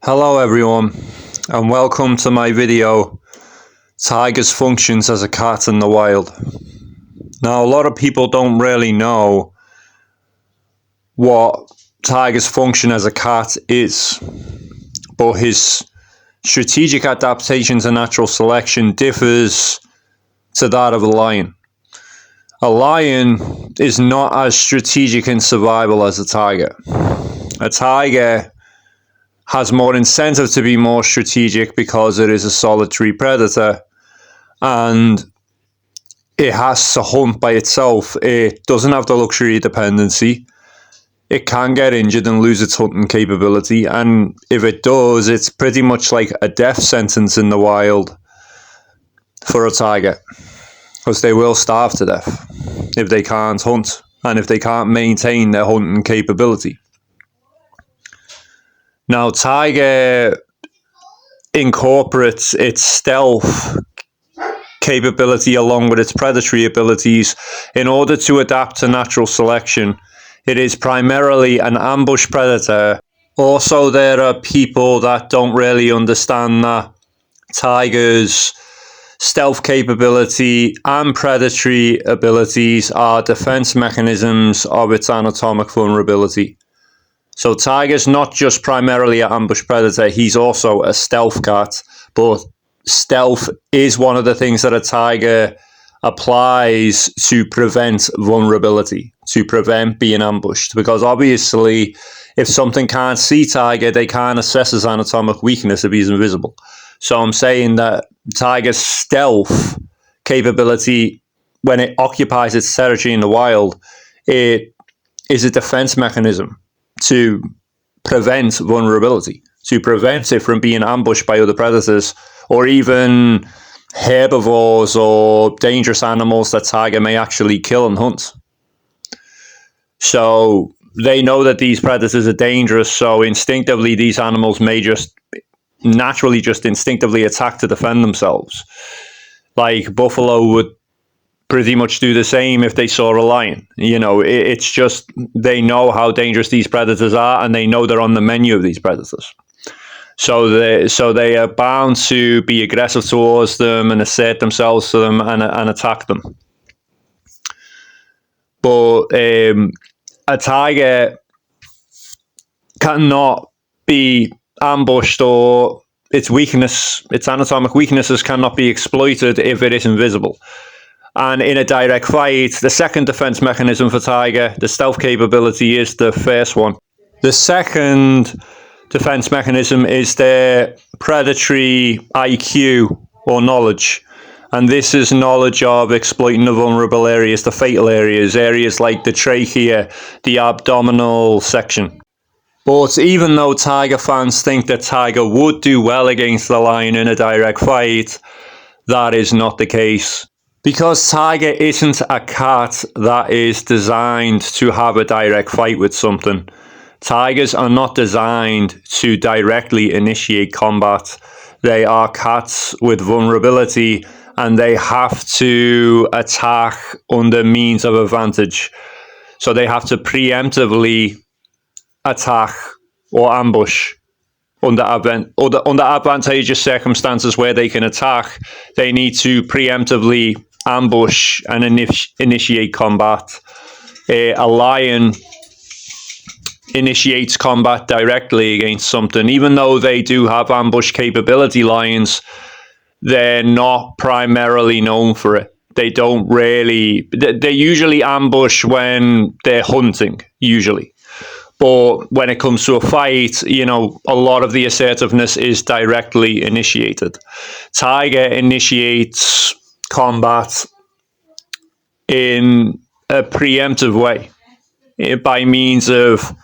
Hello everyone and welcome to my video, Tigers Functions as a Cat in the Wild. Now a lot of people don't really know what Tiger's function as a cat is, but his strategic adaptation to natural selection differs to that of a lion. A lion is not as strategic in survival as a tiger. A tiger has more incentive to be more strategic because it is a solitary predator and it has to hunt by itself. It doesn't have the luxury of dependency. It can get injured and lose its hunting capability, and if it does, it's pretty much like a death sentence in the wild for a tiger, because they will starve to death if they can't hunt and if they can't maintain their hunting capability. Now, tiger incorporates its stealth capability along with its predatory abilities in order to adapt to natural selection. It is primarily an ambush predator. Also, there are people that don't really understand that tigers' stealth capability and predatory abilities are defense mechanisms of its anatomic vulnerability. So tiger's not just primarily an ambush predator, he's also a stealth cat, but stealth is one of the things that a tiger applies to prevent vulnerability, to prevent being ambushed. Because obviously, if something can't see tiger, they can't assess his anatomic weakness if he's invisible. So I'm saying that tiger's stealth capability, when it occupies its territory in the wild, it is a defense mechanism to prevent vulnerability, to prevent it from being ambushed by other predators or even herbivores or dangerous animals that tiger may actually kill and hunt. So they know that these predators are dangerous, so instinctively these animals may just naturally instinctively attack to defend themselves. Like buffalo would pretty much do the same if they saw a lion. You know, it's just they know how dangerous these predators are and they know they're on the menu of these predators. So they are bound to be aggressive towards them and assert themselves to them and attack them. But a tiger cannot be ambushed, or its anatomic weaknesses cannot be exploited if it is invisible. And in a direct fight, the second defense mechanism for tiger, the stealth capability, is the first one. The second defense mechanism is their predatory IQ or knowledge. And this is knowledge of exploiting the vulnerable areas, the fatal areas like the trachea, the abdominal section. But even though tiger fans think that tiger would do well against the lion in a direct fight, that is not the case. Because tiger isn't a cat that is designed to have a direct fight with something. Tigers are not designed to directly initiate combat. They are cats with vulnerability and they have to attack under means of advantage. So they have to preemptively attack or ambush under advantageous circumstances where they can attack. They need to preemptively ambush and initiate combat. A lion initiates combat directly against something. Even though they do have ambush capability, lions, they're not primarily known for it. They usually ambush when they're hunting, usually. But when it comes to a fight, a lot of the assertiveness is directly initiated. Tiger initiates combat in a preemptive way, by means of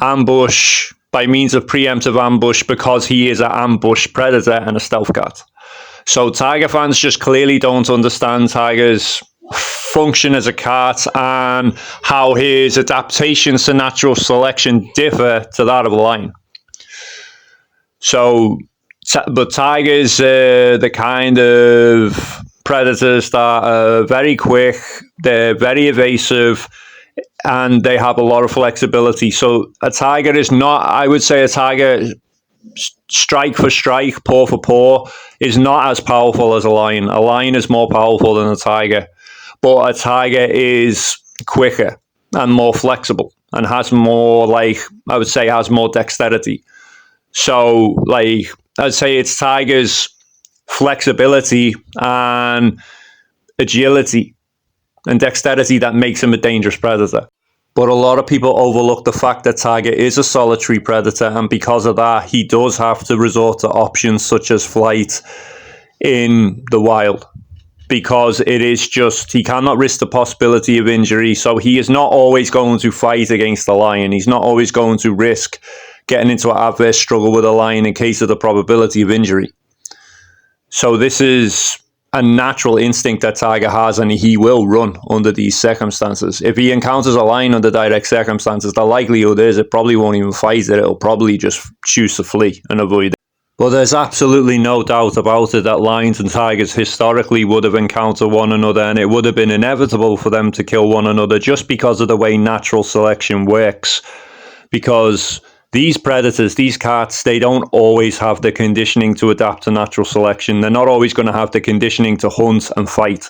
ambush, by means of preemptive ambush, because he is an ambush predator and a stealth cat. So tiger fans just clearly don't understand tiger's function as a cat and how his adaptations to natural selection differ to that of a lion. So, but tigers are the kind of predators that are very quick, they're very evasive, and they have a lot of flexibility. So a tiger is not, I would say a tiger strike for strike, paw for paw, is not as powerful as a lion. A lion is more powerful than a tiger, but a tiger is quicker and more flexible and has more, I would say, has more dexterity. So, I'd say it's tiger's flexibility and agility and dexterity that makes him a dangerous predator. But a lot of people overlook the fact that tiger is a solitary predator, and because of that, he does have to resort to options such as flight in the wild, because it is just, he cannot risk the possibility of injury. So he is not always going to fight against the lion. He's not always going to risk getting into an adverse struggle with a lion in case of the probability of injury. So this is a natural instinct that tiger has, and he will run under these circumstances. If he encounters a lion under direct circumstances, the likelihood is it probably won't even fight it. It'll probably just choose to flee and avoid it. But there's absolutely no doubt about it that lions and tigers historically would have encountered one another, and it would have been inevitable for them to kill one another just because of the way natural selection works. Because these predators, these cats, they don't always have the conditioning to adapt to natural selection. They're not always going to have the conditioning to hunt and fight.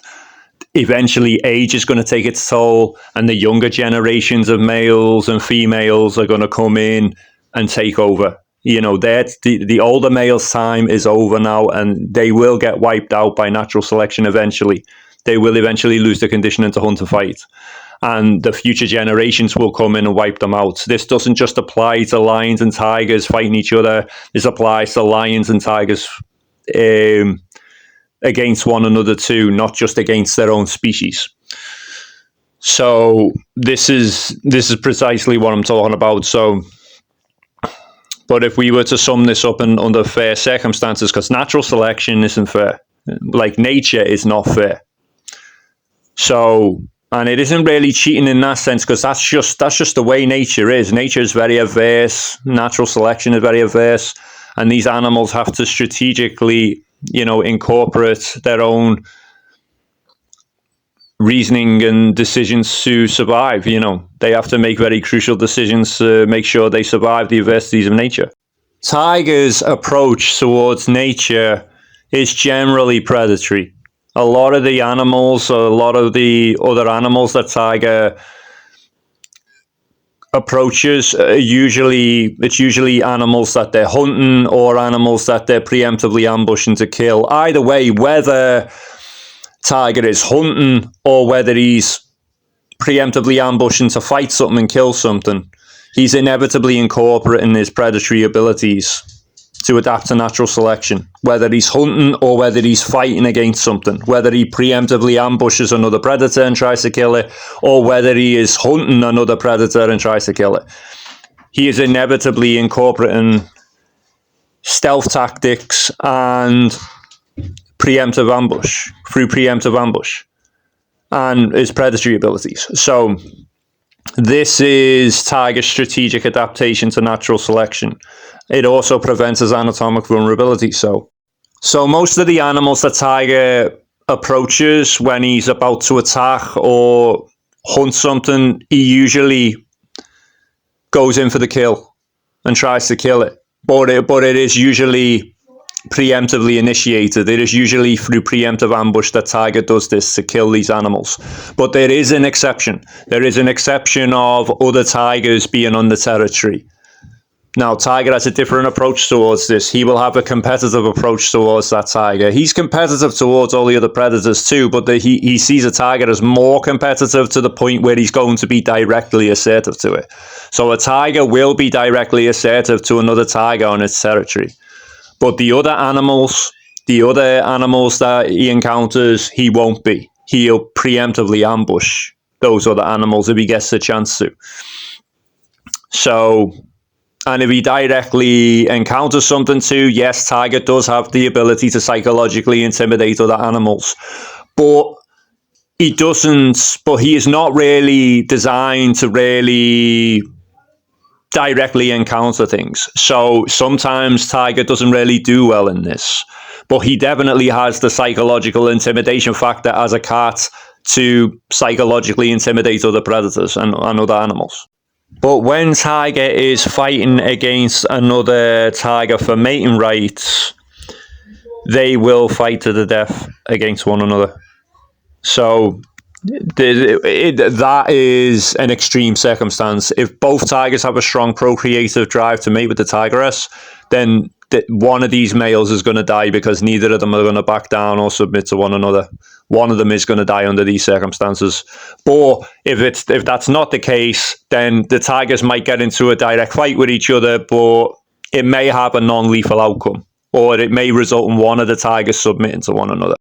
Eventually, age is going to take its toll, and the younger generations of males and females are going to come in and take over. You know, the older males' time is over now, and they will get wiped out by natural selection eventually. They will eventually lose the conditioning to hunt and fight, and the future generations will come in and wipe them out. This doesn't just apply to lions and tigers fighting each other. This applies to lions and tigers against one another too, not just against their own species. So this is precisely what I'm talking about. So, but if we were to sum this up under fair circumstances, because natural selection isn't fair, like nature is not fair. So, and it isn't really cheating in that sense, because that's just the way nature is. Nature is very averse. Natural selection is very averse, and these animals have to strategically, incorporate their own reasoning and decisions to survive. They have to make very crucial decisions to make sure they survive the adversities of nature. Tigers' approach towards nature is generally predatory. A lot of the animals, a lot of the other animals that tiger approaches, it's usually animals that they're hunting or animals that they're preemptively ambushing to kill. Either way, whether tiger is hunting or whether he's preemptively ambushing to fight something and kill something, he's inevitably incorporating his predatory abilities to adapt to natural selection, whether he's hunting or whether he's fighting against something, whether he preemptively ambushes another predator and tries to kill it, or whether he is hunting another predator and tries to kill it. He is inevitably incorporating stealth tactics and preemptive ambush and his predatory abilities. So this is tiger's strategic adaptation to natural selection. It also prevents his anatomic vulnerability. So most of the animals that tiger approaches when he's about to attack or hunt something, he usually goes in for the kill and tries to kill it. But it is usually preemptively initiated. It is usually through preemptive ambush that tiger does this to kill these animals. But there is an exception. There is an exception of other tigers being on the territory. Now, tiger has a different approach towards this. He will have a competitive approach towards that tiger. He's competitive towards all the other predators too, but he sees a tiger as more competitive to the point where he's going to be directly assertive to it. So a tiger will be directly assertive to another tiger on its territory. But the other animals that he encounters, he won't be. He'll preemptively ambush those other animals if he gets the chance to. So, and if he directly encounters something too, yes, tiger does have the ability to psychologically intimidate other animals. But he is not really designed to really directly encounter things. So sometimes tiger doesn't really do well in this, but he definitely has the psychological intimidation factor as a cat to psychologically intimidate other predators and other animals. But when tiger is fighting against another tiger for mating rights, they will fight to the death against one another. So that is an extreme circumstance. If both tigers have a strong procreative drive to mate with the tigress, then one of these males is going to die because neither of them are going to back down or submit to one another. One of them is going to die under these circumstances. But if that's not the case, then the tigers might get into a direct fight with each other, but it may have a non-lethal outcome, or it may result in one of the tigers submitting to one another.